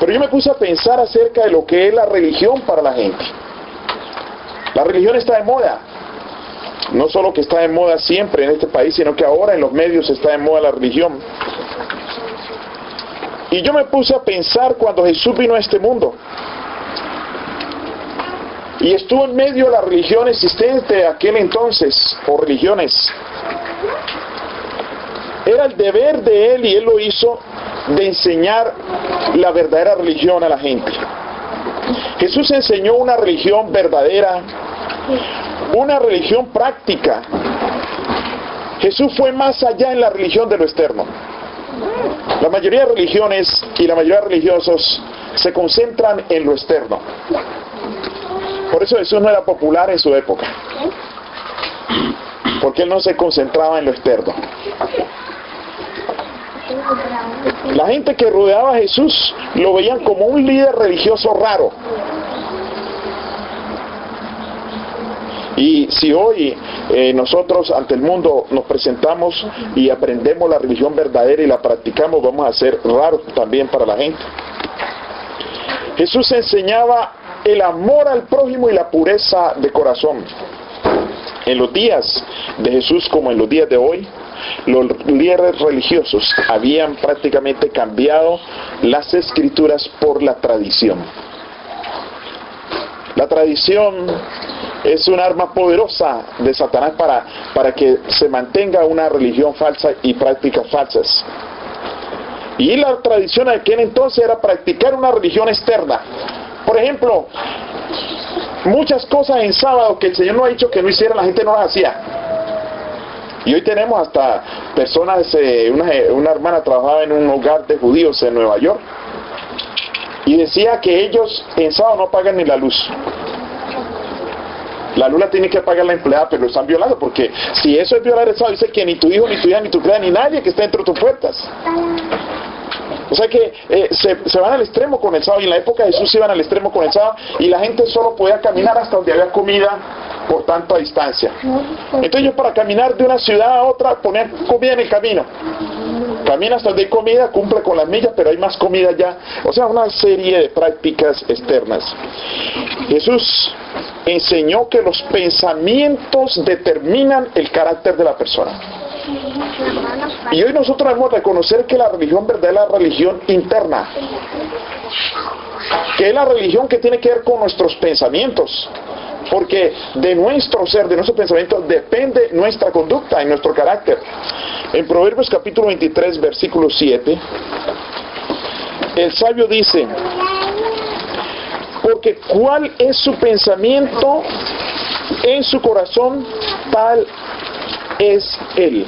Pero yo me puse a pensar acerca de lo que es la religión para la gente. La religión está de moda. No solo que está de moda siempre en este país, sino que ahora en los medios está de moda la religión. Y yo me puse a pensar cuando Jesús vino a este mundo y estuvo en medio de la religión existente de aquel entonces, o religiones. Era el deber de él, y él lo hizo, de enseñar la verdadera religión a la gente. Jesús enseñó una religión verdadera, una religión práctica. Jesús fue más allá en la religión de lo externo. La mayoría de religiones y la mayoría de religiosos se concentran en lo externo. Por eso Jesús no era popular en su época, porque él no se concentraba en lo externo. La gente que rodeaba a Jesús lo veían como un líder religioso raro. Y si hoy nosotros ante el mundo nos presentamos y aprendemos la religión verdadera y la practicamos, vamos a ser raros también para la gente. Jesús enseñaba el amor al prójimo y la pureza de corazón. En los días de Jesús, como en los días de hoy, los líderes religiosos habían prácticamente cambiado las escrituras por la tradición. La tradición es un arma poderosa de Satanás para que se mantenga una religión falsa y prácticas falsas. Y la tradición de aquel entonces era practicar una religión externa. Por ejemplo, muchas cosas en sábado que el Señor no ha dicho que no hiciera, la gente no las hacía. Y hoy tenemos hasta personas, una hermana trabajaba en un hogar de judíos en Nueva York y decía que ellos en sábado no pagan ni la luz. La luz la tiene que pagar la empleada, pero lo están violando, porque si eso es violar el sábado, dice que ni tu hijo, ni tu hija, ni tu criada, ni nadie que esté dentro de tus puertas. O sea que se van al extremo con el sábado, y en la época de Jesús se iban al extremo con el sábado, y la gente solo podía caminar hasta donde había comida por tanta distancia. Entonces ellos, para caminar de una ciudad a otra, ponían comida en el camino. Camina hasta donde hay comida, cumple con las millas, pero hay más comida ya. O sea, una serie de prácticas externas. Jesús enseñó que los pensamientos determinan el carácter de la persona. Y hoy nosotros debemos reconocer que la religión verdadera es la religión interna, que es la religión que tiene que ver con nuestros pensamientos, porque de nuestro ser, de nuestros pensamientos depende nuestra conducta y nuestro carácter. En Proverbios capítulo 23 versículo 7, el sabio dice: porque cuál es su pensamiento en su corazón, tal es él.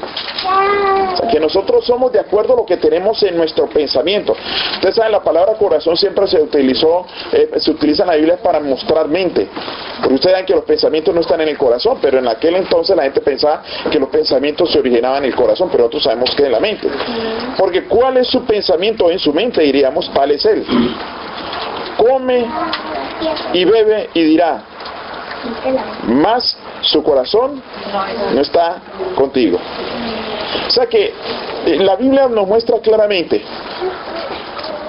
O sea, que nosotros somos de acuerdo a lo que tenemos en nuestro pensamiento. Ustedes saben, la palabra corazón siempre se utiliza en la Biblia para mostrar mente, porque ustedes saben que los pensamientos no están en el corazón, pero en aquel entonces la gente pensaba que los pensamientos se originaban en el corazón, pero nosotros sabemos que en la mente. Porque cuál es su pensamiento en su mente, diríamos, tal es él. Come y bebe y dirá, mas su corazón no está contigo. O sea que la Biblia nos muestra claramente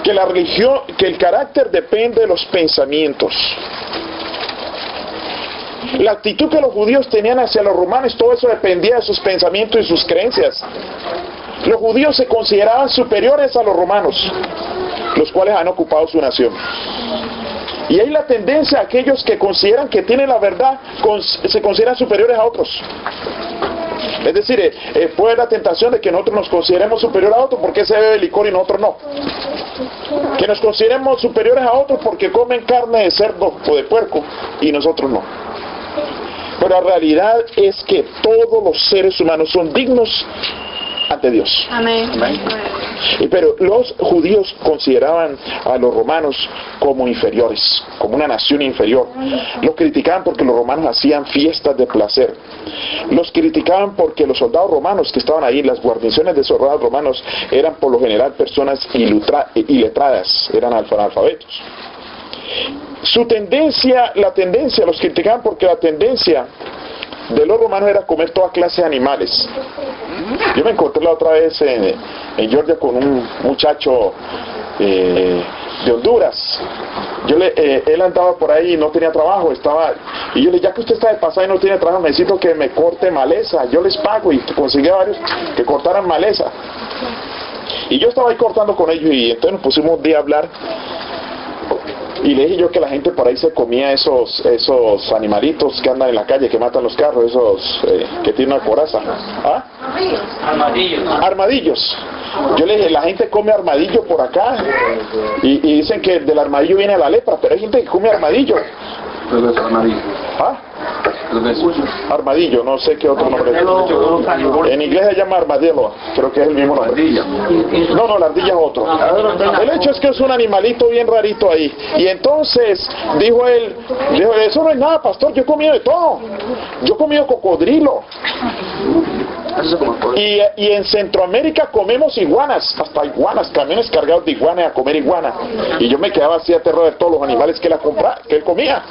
que la religión, que el carácter depende de los pensamientos. La actitud que los judíos tenían hacia los romanos, todo eso dependía de sus pensamientos y sus creencias. Los judíos se consideraban superiores a los romanos, los cuales han ocupado su nación. Y hay la tendencia a aquellos que consideran que tienen la verdad, se consideran superiores a otros. Es decir, puede haber la tentación de que nosotros nos consideremos superiores a otros porque se bebe licor y nosotros no. Que nos consideremos superiores a otros porque comen carne de cerdo o de puerco y nosotros no. Pero la realidad es que todos los seres humanos son dignos ante Dios. Amén. Amén. Pero los judíos consideraban a los romanos como inferiores, como una nación inferior. Los criticaban porque los romanos hacían fiestas de placer. Los criticaban porque los soldados romanos que estaban ahí, las guarniciones de soldados romanos, eran por lo general personas iletradas, eran analfabetos. Los criticaban porque la tendencia de los romanos era comer toda clase de animales. Yo me encontré la otra vez en Georgia con un muchacho de Honduras. Él andaba por ahí y no tenía trabajo, y yo le dije, ya que usted está de pasada y no tiene trabajo, necesito que me corte maleza, yo les pago, y conseguí a varios que cortaran maleza. Y yo estaba ahí cortando con ellos, y entonces nos pusimos un día a hablar, y le dije yo que la gente por ahí se comía esos animalitos que andan en la calle, que matan los carros, esos que tienen una coraza. ¿Ah? Armadillos. Yo le dije, la gente come armadillo por acá, y dicen que del armadillo viene la lepra, pero hay gente que come armadillo. ¿Ah? Armadillo, no sé qué otro nombre. En inglés se llama armadillo, creo que es el mismo nombre. No, la ardilla es otro. El hecho es que es un animalito bien rarito ahí. Y entonces dijo él, eso no es nada, pastor, yo he comido de todo. Yo he comido cocodrilo. Y en Centroamérica comemos iguanas, hasta iguanas, camiones cargados de iguanas a comer iguana. Y yo me quedaba así aterrado de todos los animales que él comía.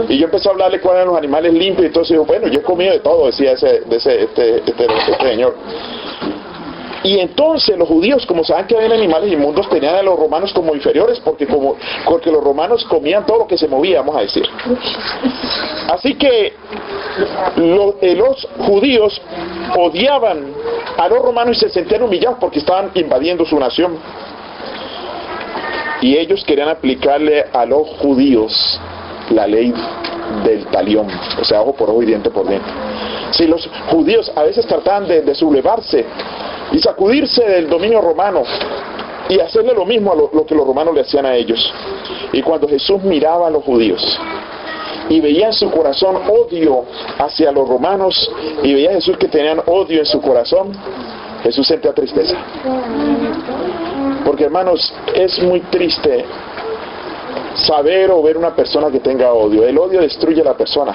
Y yo empecé a hablarle cuáles eran los animales limpios, y entonces dijo, bueno, yo he comido de todo, decía este señor. Y entonces los judíos, como saben que había animales inmundos, tenían a los romanos como inferiores, porque los romanos comían todo lo que se movía, vamos a decir. Así que los judíos odiaban a los romanos y se sentían humillados porque estaban invadiendo su nación. Y ellos querían aplicarle a los judíos la ley del talión, o sea, ojo por ojo y diente por diente. Si los judíos a veces trataban de sublevarse y sacudirse del dominio romano y hacerle lo mismo a lo que los romanos le hacían a ellos. Y cuando Jesús miraba a los judíos y veía en su corazón odio hacia los romanos, y veía a Jesús que tenían odio en su corazón, Jesús sentía tristeza. Porque, hermanos, es muy triste saber o ver una persona que tenga odio. El odio destruye a la persona.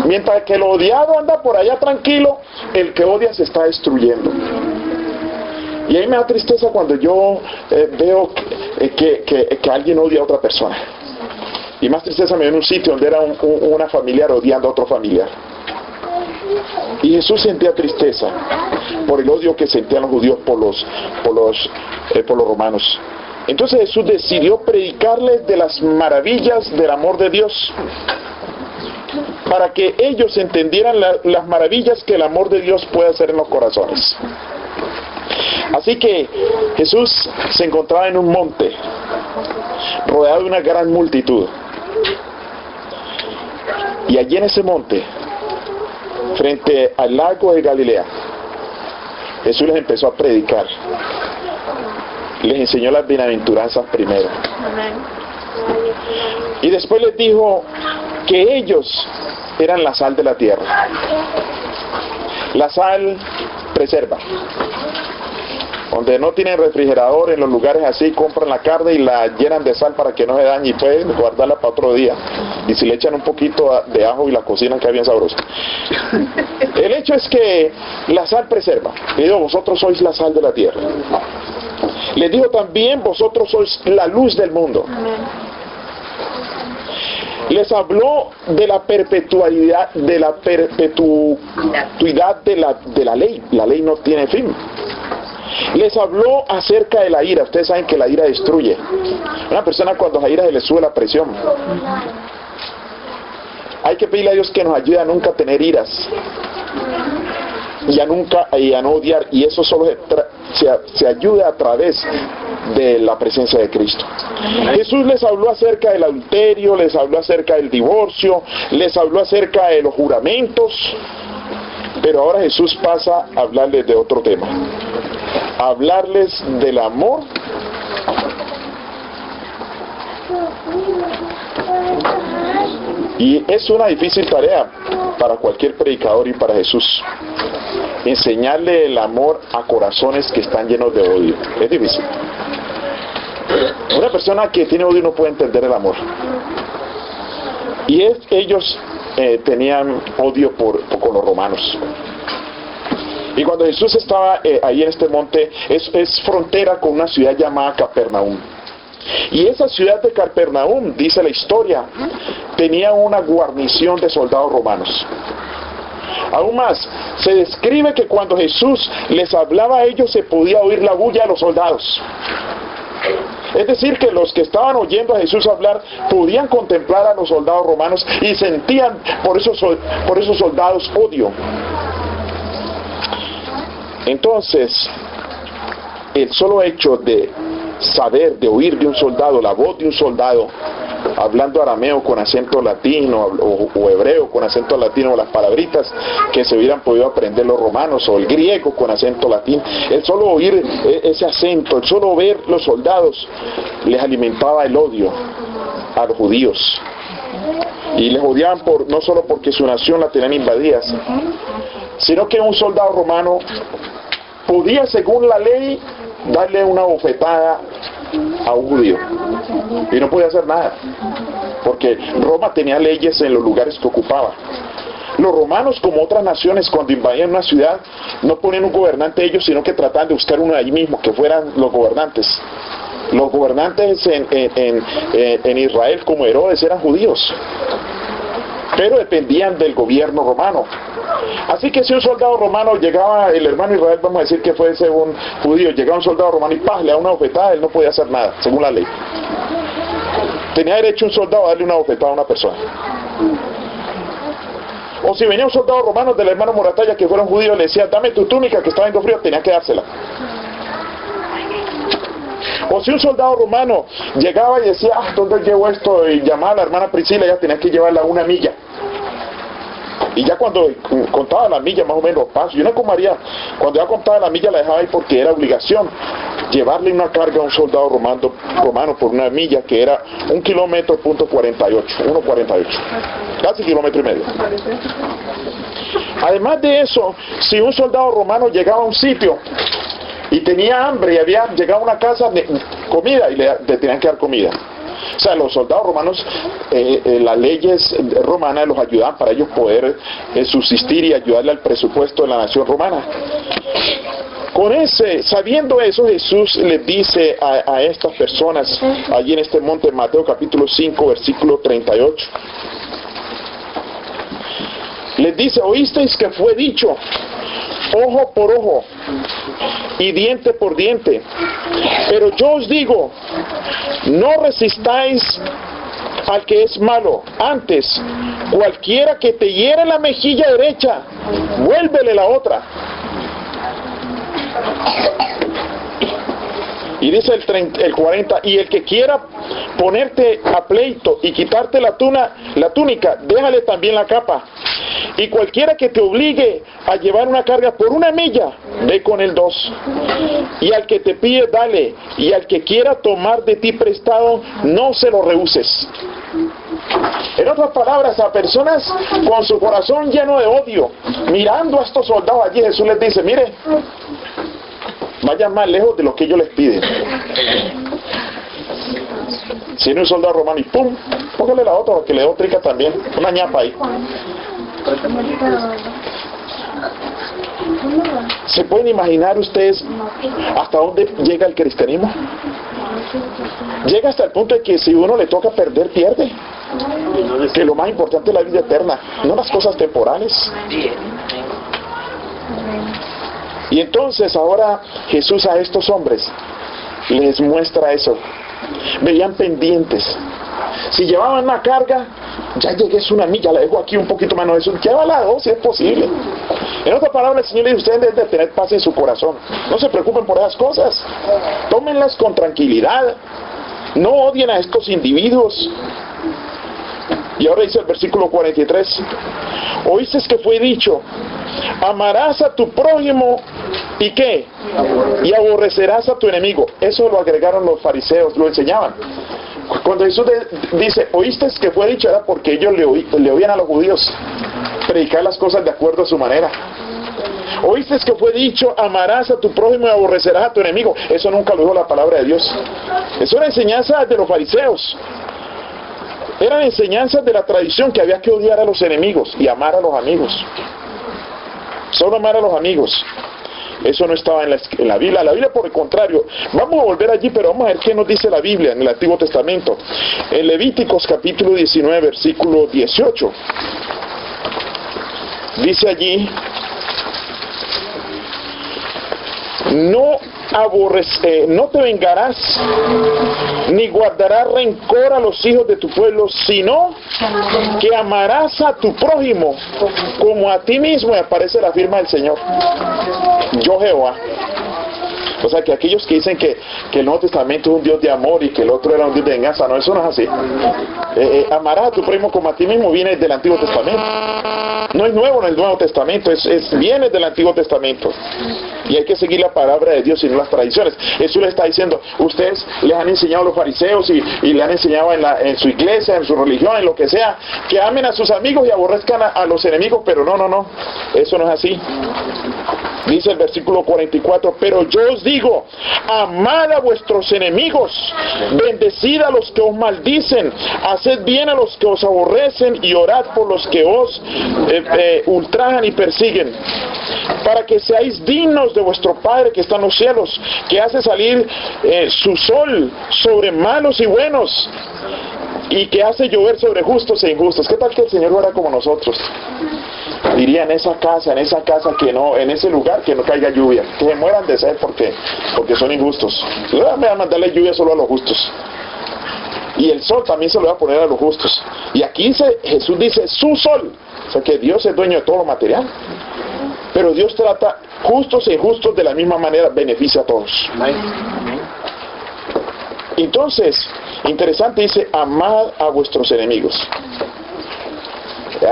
Mientras que el odiado anda por allá tranquilo, el que odia se está destruyendo. Y a mí me da tristeza cuando yo veo que alguien odia a otra persona. Y más tristeza me dio en un sitio donde era una familiar odiando a otro familiar. Y Jesús sentía tristeza por el odio que sentían los judíos por los romanos. Entonces Jesús decidió predicarles de las maravillas del amor de Dios, para que ellos entendieran las maravillas que el amor de Dios puede hacer en los corazones. Así que Jesús se encontraba en un monte, rodeado de una gran multitud. Y allí en ese monte, frente al lago de Galilea, Jesús les empezó a predicar. Les enseñó las bienaventuranzas primero. Y después les dijo que ellos eran la sal de la tierra. La sal preserva. Donde no tienen refrigerador, en los lugares así, compran la carne y la llenan de sal para que no se dañe, y pueden guardarla para otro día. Y si le echan un poquito de ajo y la cocinan, queda bien sabrosa. El hecho es que la sal preserva. Le digo, vosotros sois la sal de la tierra. Les digo también, vosotros sois la luz del mundo. Les habló de la perpetuidad de la ley. La ley no tiene fin. Les habló acerca de la ira. Ustedes saben que la ira destruye. Una persona cuando se ira se le sube la presión. Hay que pedirle a Dios que nos ayude a nunca tener iras y a no odiar, y eso solo se ayuda a través de la presencia de Cristo. Jesús les habló acerca del adulterio, les habló acerca del divorcio, les habló acerca de los juramentos, pero ahora Jesús pasa a hablarles de otro tema, a hablarles del amor Y es una difícil tarea para cualquier predicador y para Jesús. Enseñarle el amor a corazones que están llenos de odio. Es difícil. Una persona que tiene odio no puede entender el amor. Y ellos tenían odio con los romanos. Y cuando Jesús estaba ahí en este monte, es frontera con una ciudad llamada Capernaum. Y esa ciudad de Capernaum, dice la historia, tenía una guarnición de soldados romanos. Aún más, se describe que cuando Jesús les hablaba a ellos se podía oír la bulla de los soldados. Es decir, que los que estaban oyendo a Jesús hablar podían contemplar a los soldados romanos y sentían por esos soldados odio. Entonces, el solo hecho de saber, de oír de un soldado, la voz de un soldado, hablando arameo con acento latino o hebreo con acento latino, o las palabritas que se hubieran podido aprender los romanos, o el griego con acento latino, el solo oír ese acento, el solo ver los soldados, les alimentaba el odio a los judíos. Y les odiaban no solo porque su nación la tenían invadidas, sino que un soldado romano podía, según la ley, darle una bofetada a un judío y no podía hacer nada, porque Roma tenía leyes en los lugares que ocupaba. Los romanos, como otras naciones, cuando invadían una ciudad, no ponían un gobernante ellos, sino que trataban de buscar uno de allí mismo, que fueran los gobernantes. Los gobernantes en Israel, como Herodes, eran judíos, pero dependían del gobierno romano. Así que si un soldado romano llegaba, el hermano Israel, vamos a decir que fue según judío, llegaba un soldado romano y ¡pah!, le da una bofetada, él no podía hacer nada, según la ley. Tenía derecho un soldado a darle una bofetada a una persona. O si venía un soldado romano del hermano Moratalla, que fuera un judío, le decía, dame tu túnica que está viendo frío, tenía que dársela. O si un soldado romano llegaba y decía, ¿dónde llevo esto? Y llamaba a la hermana Priscila, ella tenía que llevarla a 1 milla. Y ya cuando contaba la milla, más o menos, paso. Yo no como María, cuando ya contaba la milla la dejaba ahí porque era obligación llevarle una carga a un soldado romano por 1 milla, que era 1 kilómetro, punto 48, 1,48, casi 1,5 kilómetros. Además de eso, si un soldado romano llegaba a un sitio y tenía hambre y había llegado a una casa de comida y le tenían que dar comida. O sea, los soldados romanos, las leyes romanas los ayudaban para ellos poder subsistir y ayudarle al presupuesto de la nación romana. Sabiendo eso, Jesús les dice a estas personas, allí en este monte, Mateo capítulo 5, versículo 38, les dice, oísteis que fue dicho, ojo por ojo y diente por diente, pero yo os digo, no resistáis al que es malo, antes, cualquiera que te hiere la mejilla derecha, vuélvele la otra. Y dice el 40, y el que quiera ponerte a pleito y quitarte la túnica, déjale también la capa. Y cualquiera que te obligue a llevar una carga por 1 milla, ve con él 2. Y al que te pide, dale. Y al que quiera tomar de ti prestado, no se lo rehuses. En otras palabras, a personas con su corazón lleno de odio, mirando a estos soldados allí, Jesús les dice, mire, vayan más lejos de lo que ellos les piden. Si viene un soldado romano y ¡pum!, póngale la otra, porque le dio trica también, una ñapa ahí. ¿Se pueden imaginar ustedes hasta dónde llega el cristianismo? Llega hasta el punto de que si uno le toca perder, pierde. Que lo más importante es la vida eterna, no las cosas temporales. Y entonces ahora Jesús a estos hombres les muestra eso. Veían pendientes. Si llevaban una carga, ya llegué, es 1 milla, la dejo aquí un poquito menos de eso, llévala 2 si es posible. En otras palabras, el Señor le dice, ustedes deben de tener paz en su corazón. No se preocupen por esas cosas. Tómenlas con tranquilidad. No odien a estos individuos. Y ahora dice el versículo 43, oíste que fue dicho, amarás a tu prójimo, ¿y qué? Y aborrecerás a tu enemigo. Eso lo agregaron los fariseos, lo enseñaban. Cuando Jesús dice, oíste que fue dicho, era porque ellos le oían a los judíos predicar las cosas de acuerdo a su manera. Oíste que fue dicho, amarás a tu prójimo y aborrecerás a tu enemigo. Eso nunca lo dijo la palabra de Dios. Eso era enseñanza de los fariseos. Eran enseñanzas de la tradición, que había que odiar a los enemigos y amar a los amigos. Solo amar a los amigos. Eso no estaba en la Biblia. La Biblia, por el contrario, vamos a volver allí, pero vamos a ver qué nos dice la Biblia en el Antiguo Testamento. En Levíticos capítulo 19, versículo 18. Dice allí, no no te vengarás, ni guardarás rencor a los hijos de tu pueblo, sino que amarás a tu prójimo como a ti mismo. Y aparece la firma del Señor, yo Jehová. O sea, que aquellos que dicen que el Nuevo Testamento es un Dios de amor y que el otro era un Dios de venganza, no, eso no es así. Amarás a tu prójimo como a ti mismo viene del Antiguo Testamento. No es nuevo en el Nuevo Testamento, viene del Antiguo Testamento. Y hay que seguir la palabra de Dios y no las tradiciones. Jesús le está diciendo, ustedes les han enseñado a los fariseos y le han enseñado en su iglesia, en su religión, en lo que sea, que amen a sus amigos y aborrezcan a los enemigos, pero no, eso no es así. Dice el versículo 44, pero yo os digo, amad a vuestros enemigos, bendecid a los que os maldicen, haced bien a los que os aborrecen y orad por los que os ultrajan y persiguen, para que seáis dignos de vuestro Padre que está en los cielos, que hace salir su sol sobre malos y buenos, y que hace llover sobre justos e injustos. ¿Qué tal que el Señor fuera como nosotros? Diría en esa casa que no, en ese lugar que no caiga lluvia, que se mueran de sed porque son injustos. Le voy a mandarle lluvia solo a los justos. Y el sol también se lo va a poner a los justos. Y aquí Jesús dice su sol. O sea que Dios es dueño de todo lo material. Pero Dios trata justos e injustos de la misma manera, beneficia a todos. Entonces, interesante, dice, amad a vuestros enemigos.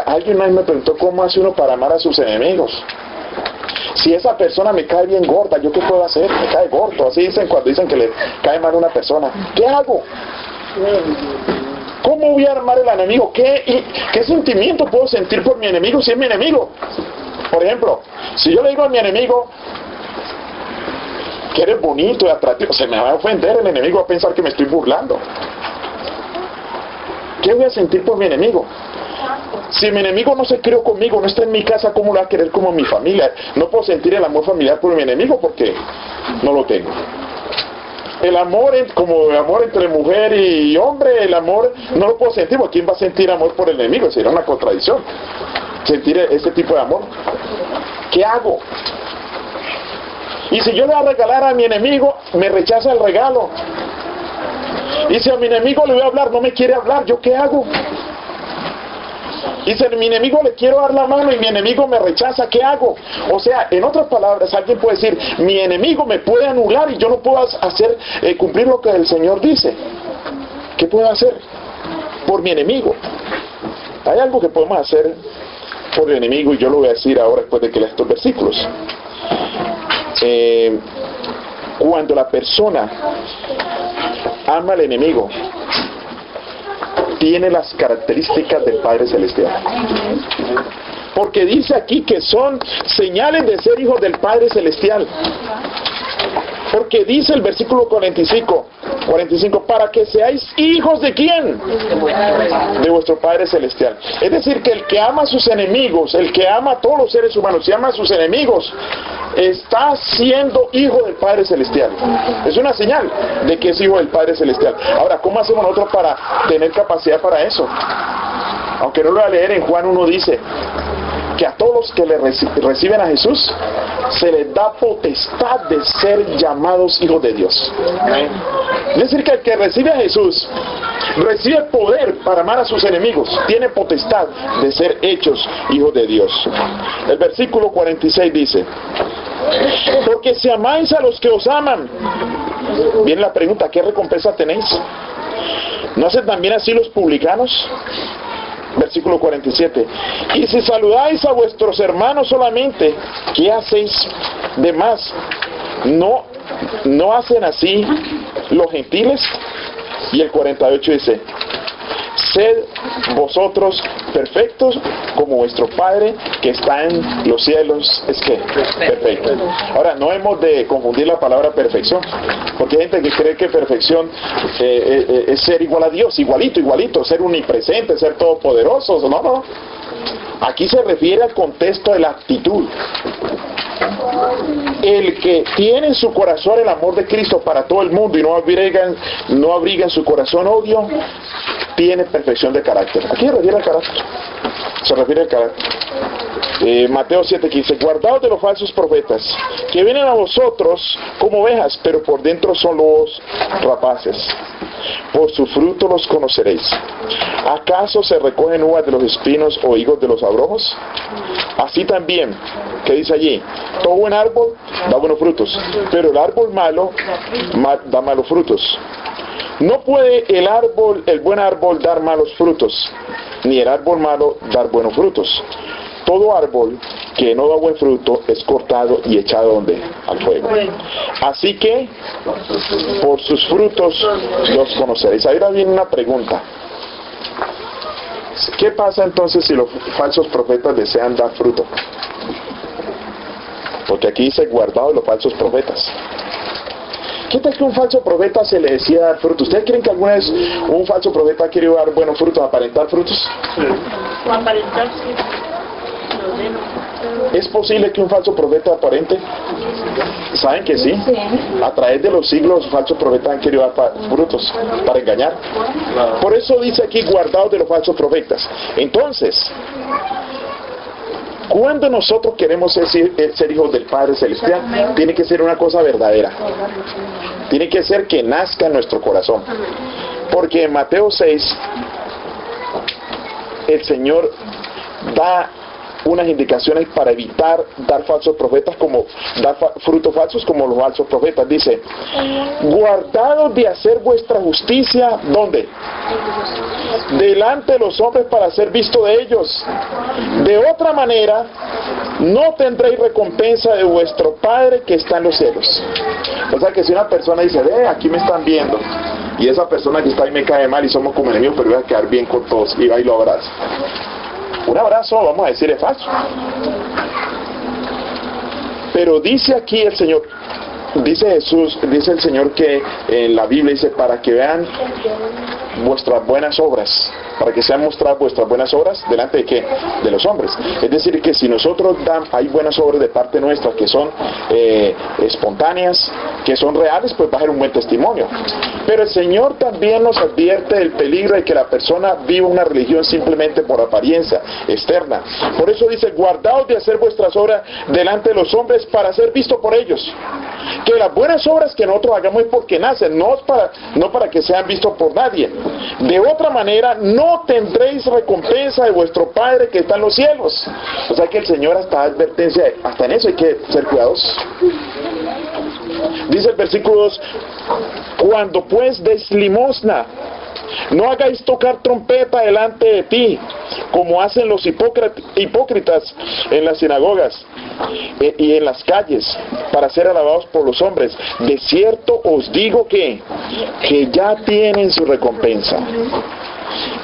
Alguien una vez me preguntó cómo hace uno para amar a sus enemigos. Si esa persona me cae bien gorda, ¿yo qué puedo hacer? Me cae gordo. Así dicen cuando dicen que le cae mal a una persona. ¿Qué hago? ¿Cómo voy a amar al enemigo? ¿Qué sentimiento puedo sentir por mi enemigo si es mi enemigo? Por ejemplo, si yo le digo a mi enemigo que eres bonito y atractivo, se me va a ofender el enemigo, va a pensar que me estoy burlando. ¿Qué voy a sentir por mi enemigo? Si mi enemigo no se crió conmigo, no está en mi casa, ¿cómo lo va a querer como mi familia? No puedo sentir el amor familiar por mi enemigo porque no lo tengo. El amor, como el amor entre mujer y hombre, el amor no lo puedo sentir, porque ¿quién va a sentir amor por el enemigo? Sería una contradicción sentir ese tipo de amor. ¿Qué hago? Y si yo le voy a regalar a mi enemigo, me rechaza el regalo. Y si a mi enemigo le voy a hablar, no me quiere hablar, ¿yo qué hago? Y si a mi enemigo le quiero dar la mano y mi enemigo me rechaza, ¿qué hago? O sea, en otras palabras, alguien puede decir, mi enemigo me puede anular y yo no puedo hacer cumplir lo que el Señor dice. ¿Qué puedo hacer por mi enemigo? Hay algo que podemos hacer por el enemigo y yo lo voy a decir ahora después de que lea estos versículos. Cuando la persona ama al enemigo, tiene las características del Padre Celestial. Porque dice aquí que son señales de ser hijos del Padre Celestial. Porque dice el versículo 45, para que seáis hijos ¿de quién? De vuestro Padre Celestial. Es decir, que el que ama a sus enemigos, el que ama a todos los seres humanos y ama a sus enemigos, está siendo hijo del Padre Celestial. Es una señal de que es hijo del Padre Celestial. Ahora, ¿cómo hacemos nosotros para tener capacidad para eso? Aunque no lo voy a leer, en Juan 1 dice que a todos los que le reciben a Jesús se les da potestad de ser llamados hijos de Dios. Es decir, que el que recibe a Jesús recibe poder para amar a sus enemigos, tiene potestad de ser hechos hijos de Dios. El versículo 46 dice, porque si amáis a los que os aman, viene la pregunta, ¿qué recompensa tenéis? ¿No hacen también así los publicanos? Versículo 47, y si saludáis a vuestros hermanos solamente, ¿qué hacéis de más? ¿No hacen así los gentiles? Y el 48 dice, sed vosotros perfectos como vuestro Padre que está en los cielos es que perfecto. Ahora, no hemos de confundir la palabra perfección, porque hay gente que cree que perfección es ser igual a Dios, igualito, ser omnipresente, ser todopoderoso. No. Aquí se refiere al contexto de la actitud. El que tiene en su corazón el amor de Cristo para todo el mundo y no abriga en su corazón odio, tiene perfección de carácter. Aquí se refiere al carácter. Mateo 7:15, guardaos de los falsos profetas, que vienen a vosotros como ovejas, pero por dentro son lobos rapaces. Por su fruto los conoceréis. ¿Acaso se recogen uvas de los espinos o higos de los abrojos? Así también, ¿qué dice allí? Todo buen árbol da buenos frutos, pero el árbol malo da malos frutos. No puede el buen árbol dar malos frutos, ni el árbol malo dar buenos frutos. Todo árbol que no da buen fruto es cortado y echado ¿dónde? Al fuego. Así que por sus frutos los conoceréis. Ahora viene una pregunta. ¿Qué pasa entonces si los falsos profetas desean dar fruto? Porque aquí dice guardado los falsos profetas. ¿Qué tal que un falso profeta se le decía dar frutos? ¿Ustedes creen que alguna vez un falso profeta ha querido dar buenos frutos, aparentar frutos? O aparentar, sí. ¿Es posible que un falso profeta aparente? ¿Saben que sí? A través de los siglos, falsos profetas han querido dar frutos para engañar. Por eso dice aquí, guardados de los falsos profetas. Entonces, cuando nosotros queremos ser hijos del Padre Celestial, tiene que ser una cosa verdadera. Tiene que ser que nazca en nuestro corazón. Porque en Mateo 6, el Señor da unas indicaciones para evitar dar falsos profetas, como dar frutos falsos como los falsos profetas. Dice, guardados de hacer vuestra justicia, ¿dónde? Delante de los hombres para ser visto de ellos. De otra manera, no tendréis recompensa de vuestro Padre que está en los cielos. O sea que si una persona dice, aquí me están viendo, y esa persona que está ahí me cae mal y somos como enemigos, pero voy a quedar bien con todos, y va y lo abraza. Un abrazo, vamos a decir, es falso. Pero dice aquí el Señor, dice Jesús, dice el Señor que en la Biblia dice, para que vean vuestras buenas obras, para que sean mostradas vuestras buenas obras delante de ¿qué? De los hombres. Es decir, que si nosotros hay buenas obras de parte nuestra que son espontáneas, que son reales, pues va a ser un buen testimonio. Pero el Señor también nos advierte del peligro de que la persona viva una religión simplemente por apariencia externa. Por eso dice, guardaos de hacer vuestras obras delante de los hombres para ser visto por ellos. Que las buenas obras que nosotros hagamos es porque nacen, no para que sean vistos por nadie. De otra manera, no tendréis recompensa de vuestro Padre que está en los cielos. O sea que el Señor hasta advertencia, hasta en eso hay que ser cuidadosos. Dice el versículo 2, cuando pues des limosna, no hagáis tocar trompeta delante de ti, como hacen los hipócritas en las sinagogas y en las calles, para ser alabados por los hombres. De cierto os digo que ya tienen su recompensa.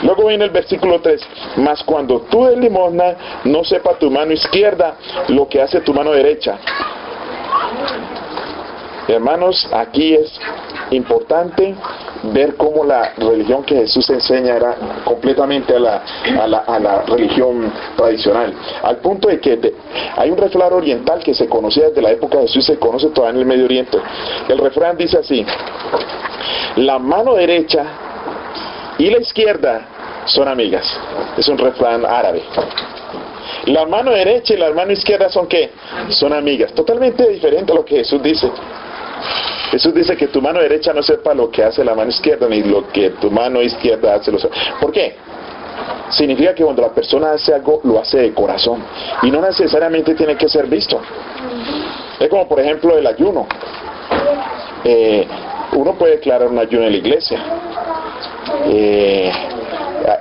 Luego viene el versículo 3, mas cuando tú des limosna, no sepa tu mano izquierda lo que hace tu mano derecha. Hermanos, aquí es importante ver cómo la religión que Jesús enseña era completamente a la religión tradicional, al punto de que hay un refrán oriental que se conocía desde la época de Jesús, se conoce todavía en el Medio Oriente. El refrán dice así: la mano derecha y la izquierda son amigas. Es un refrán árabe. La mano derecha y la mano izquierda son ¿qué? Son amigas. Totalmente diferente a lo que Jesús dice. Jesús dice que tu mano derecha no sepa lo que hace la mano izquierda, ni lo que tu mano izquierda hace. ¿Por qué? Significa que cuando la persona hace algo, lo hace de corazón. Y no necesariamente tiene que ser visto. Es como por ejemplo el ayuno. Uno puede declarar un ayuno en la iglesia.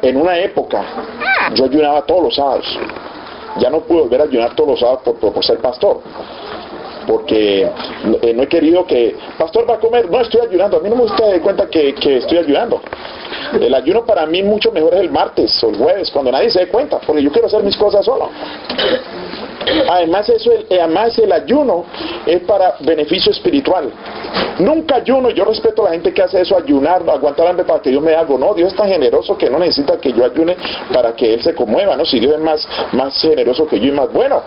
En una época, yo ayunaba todos los sábados. Ya no pude volver a ayunar todos los sábados por ser pastor. Porque no he querido que, pastor va a comer, no estoy ayunando, a mí no me gusta dar cuenta que estoy ayunando. El ayuno para mí mucho mejor es el martes o el jueves, cuando nadie se dé cuenta, porque yo quiero hacer mis cosas solo. Además el ayuno es para beneficio espiritual. Nunca ayuno, yo respeto a la gente que hace eso, ayunar, aguantar hambre para que Dios me dé algo. No, Dios es tan generoso que no necesita que yo ayune para que Él se conmueva, ¿no? Si Dios es más generoso que yo y más bueno.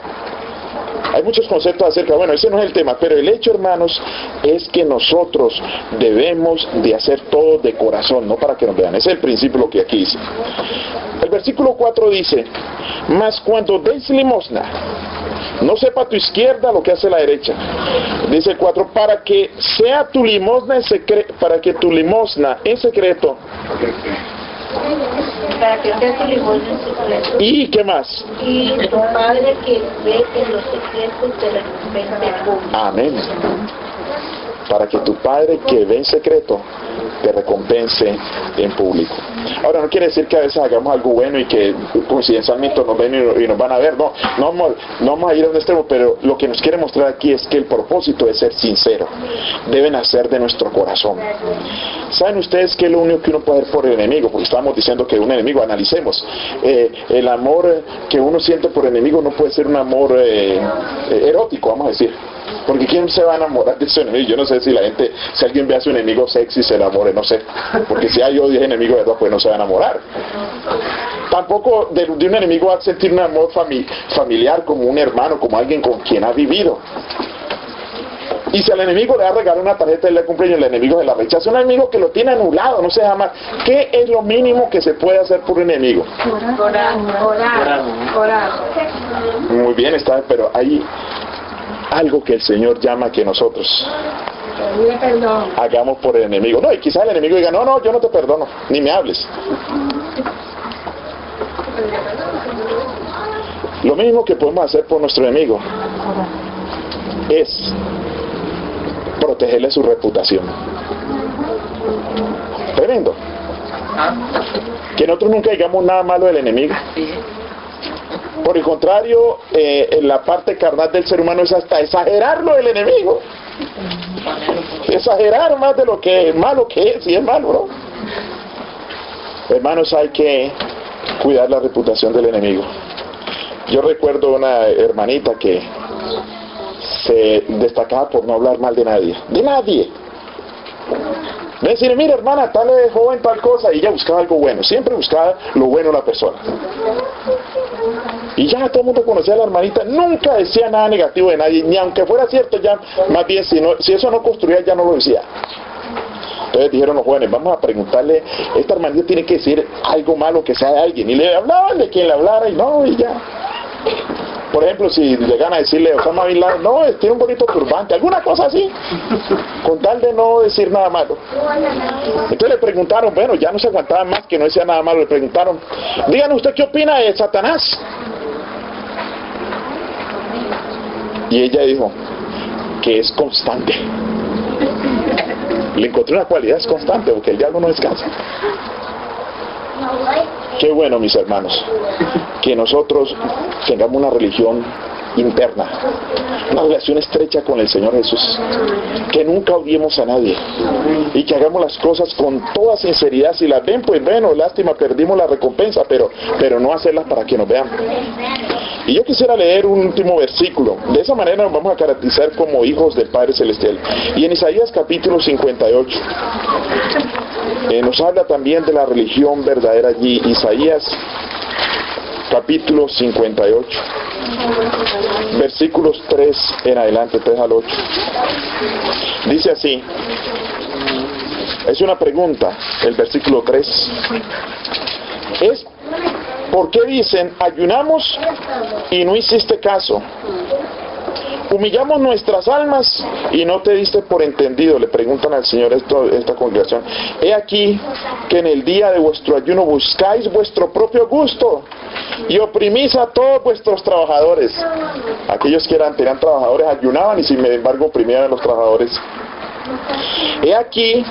Hay muchos conceptos acerca, bueno, ese no es el tema, pero el hecho, hermanos, es que nosotros debemos de hacer todo de corazón, no para que nos vean. Ese es el principio lo que aquí dice. El versículo 4 dice: mas cuando deis limosna, no sepa tu izquierda lo que hace la derecha. Dice el 4, para que sea tu limosna en secreto, para que tu limosna en secreto. Para que sea tu limosna en secreto. ¿Y qué más? Y tu Padre que ve en los secretos te recompensa en público. Amén. Para que tu Padre que ve en secreto te recompense en público. Ahora, no quiere decir que a veces hagamos algo bueno y que coincidencialmente nos ven y nos van a ver. No vamos a ir a un extremo, pero lo que nos quiere mostrar aquí es que el propósito es ser sincero. Debe nacer de nuestro corazón. ¿Saben ustedes qué es lo único que uno puede hacer por el enemigo? Porque estábamos diciendo que un enemigo, analicemos. El amor que uno siente por el enemigo no puede ser un amor erótico, vamos a decir. Porque ¿quién se va a enamorar de su enemigo? Yo no sé si alguien ve a su enemigo sexy se enamore, no sé. Porque si hay odio de enemigo, ¿verdad? Pues no se va a enamorar. Tampoco de un enemigo va a sentir un amor familiar como un hermano, como alguien con quien ha vivido. Y si al enemigo le va a regalar una tarjeta de cumpleaños, el enemigo se la rechaza. Un enemigo que lo tiene anulado, no se deja más. ¿Qué es lo mínimo que se puede hacer por un enemigo? Orar. Muy bien, está, pero hay algo que el Señor llama que nosotros hagamos por el enemigo. No, y quizás el enemigo diga, no, yo no te perdono, ni me hables. Lo mismo que podemos hacer por nuestro enemigo es protegerle su reputación. Tremendo. Que nosotros nunca digamos nada malo del enemigo. Por el contrario, en la parte carnal del ser humano es hasta exagerarlo del enemigo. Exagerar más de lo que es malo que es, y es malo, ¿no? Hermanos, hay que cuidar la reputación del enemigo. Yo recuerdo una hermanita que se destacaba por no hablar mal de nadie. De nadie. Me decía, mira hermana, tal joven, tal cosa, y ella buscaba algo bueno, siempre buscaba lo bueno de la persona. Y ya todo el mundo conocía a la hermanita, nunca decía nada negativo de nadie, ni aunque fuera cierto, ya más bien si eso no construía, ya no lo decía. Entonces dijeron los jóvenes, vamos a preguntarle, esta hermanita tiene que decir algo malo que sea de alguien, y le hablaban de quien le hablara, y no, y ya. Por ejemplo, si llegan a decirle Osama Bin Laden, no, tiene un bonito turbante, alguna cosa así, con tal de no decir nada malo. Entonces le preguntaron, bueno, ya no se aguantaban más que no decía nada malo, le preguntaron, díganos usted qué opina de Satanás. Y ella dijo que es constante. Le encontré una cualidad, es constante, porque el diablo no descansa. Qué bueno, mis hermanos, que nosotros tengamos una religión interna, una relación estrecha con el Señor Jesús, que nunca odiemos a nadie y que hagamos las cosas con toda sinceridad. Si las ven, pues bueno, lástima, perdimos la recompensa, pero no hacerlas para que nos vean. Y yo quisiera leer un último versículo. De esa manera nos vamos a caracterizar como hijos del Padre Celestial. Y en Isaías capítulo 58 nos habla también de la religión verdadera allí. Isaías capítulo 58 versículos 3 en adelante, 3 al 8. Dice así, es una pregunta, el versículo 3 es: ¿por qué dicen ayunamos y no hiciste caso? Humillamos nuestras almas y no te diste por entendido. Le preguntan al Señor esta congregación. He aquí que en el día de vuestro ayuno buscáis vuestro propio gusto y oprimís a todos vuestros trabajadores. Aquellos que tenían trabajadores ayunaban y sin embargo oprimían a los trabajadores. He aquí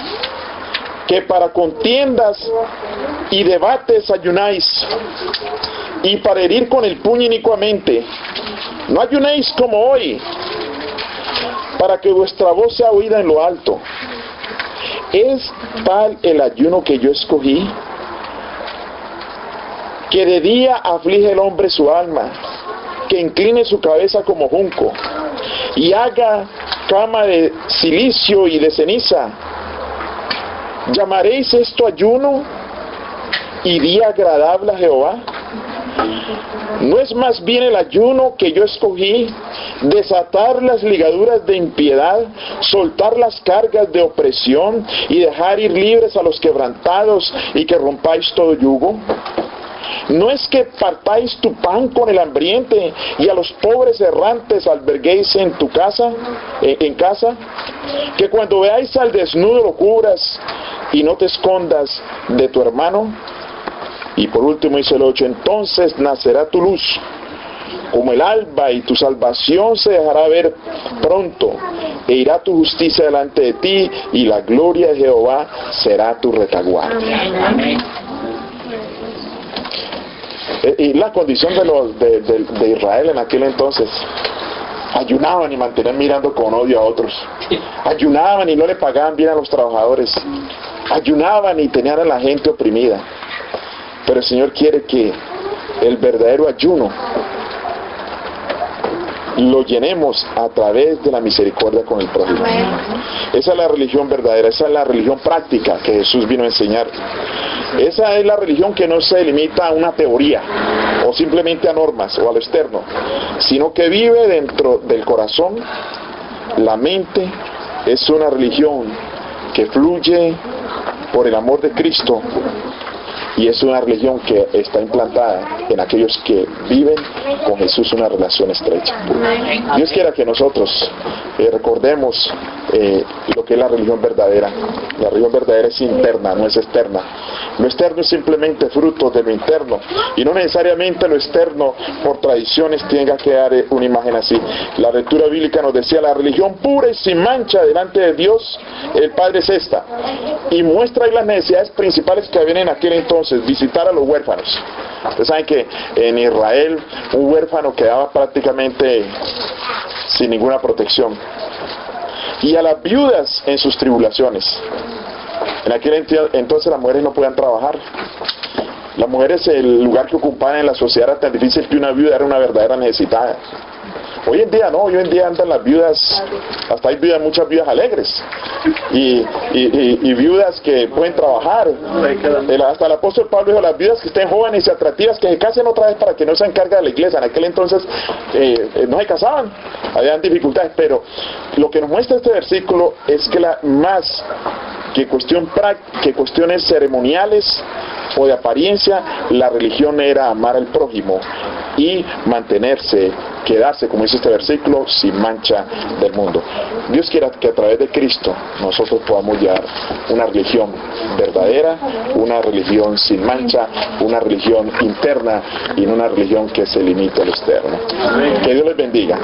que para contiendas y debates ayunáis, y para herir con el puño inicuamente. No ayunéis como hoy, para que vuestra voz sea oída en lo alto. ¿Es tal el ayuno que yo escogí? Que de día aflige el hombre su alma, que incline su cabeza como junco, y haga cama de cilicio y de ceniza. ¿Llamaréis esto ayuno y día agradable a Jehová? ¿No es más bien el ayuno que yo escogí, desatar las ligaduras de impiedad, soltar las cargas de opresión y dejar ir libres a los quebrantados y que rompáis todo yugo? ¿No es que partáis tu pan con el hambriente y a los pobres errantes alberguéis en tu casa, en casa? Que cuando veáis al desnudo lo cubras y no te escondas de tu hermano. Y por último dice el 8, entonces nacerá tu luz como el alba y tu salvación se dejará ver pronto, e irá tu justicia delante de ti y la gloria de Jehová será tu retaguardia. Y la condición de Israel en aquel entonces: ayunaban y mantenían mirando con odio a otros, ayunaban y no le pagaban bien a los trabajadores, ayunaban y tenían a la gente oprimida. Pero el Señor quiere que el verdadero ayuno lo llenemos a través de la misericordia con el prójimo. Esa es la religión verdadera, esa es la religión práctica que Jesús vino a enseñar. Esa es la religión que no se limita a una teoría o simplemente a normas o a lo externo, sino que vive dentro del corazón, la mente. Es una religión que fluye por el amor de Cristo. Y es una religión que está implantada en aquellos que viven con Jesús una relación estrecha. Dios quiera que nosotros recordemos lo que es la religión verdadera. La religión verdadera es interna, no es externa. Lo externo es simplemente fruto de lo interno. Y no necesariamente lo externo, por tradiciones, tenga que dar una imagen así. La lectura bíblica nos decía: la religión pura y sin mancha delante de Dios el Padre es esta. Y muestra ahí las necesidades principales que habían en aquel entonces: visitar a los huérfanos. Ustedes saben que en Israel un huérfano quedaba prácticamente sin ninguna protección. Y a las viudas en sus tribulaciones. En aquel entonces las mujeres no podían trabajar. Las mujeres, el lugar que ocupaban en la sociedad era tan difícil que una viuda era una verdadera necesitada. Hoy en día no, hoy en día andan las viudas, hasta hay viudas, muchas viudas alegres y viudas que pueden trabajar. Hasta el apóstol Pablo dijo: las viudas que estén jóvenes y atractivas, que se casen otra vez para que no sean carga de la iglesia. En aquel entonces no se casaban, habían dificultades, pero lo que nos muestra este versículo es que más que cuestiones ceremoniales o de apariencia, la religión era amar al prójimo y mantenerse, quedarse, como dice este versículo, sin mancha del mundo. Dios quiera que a través de Cristo nosotros podamos llevar una religión verdadera, una religión sin mancha, una religión interna y no una religión que se limite a lo externo. Que Dios les bendiga.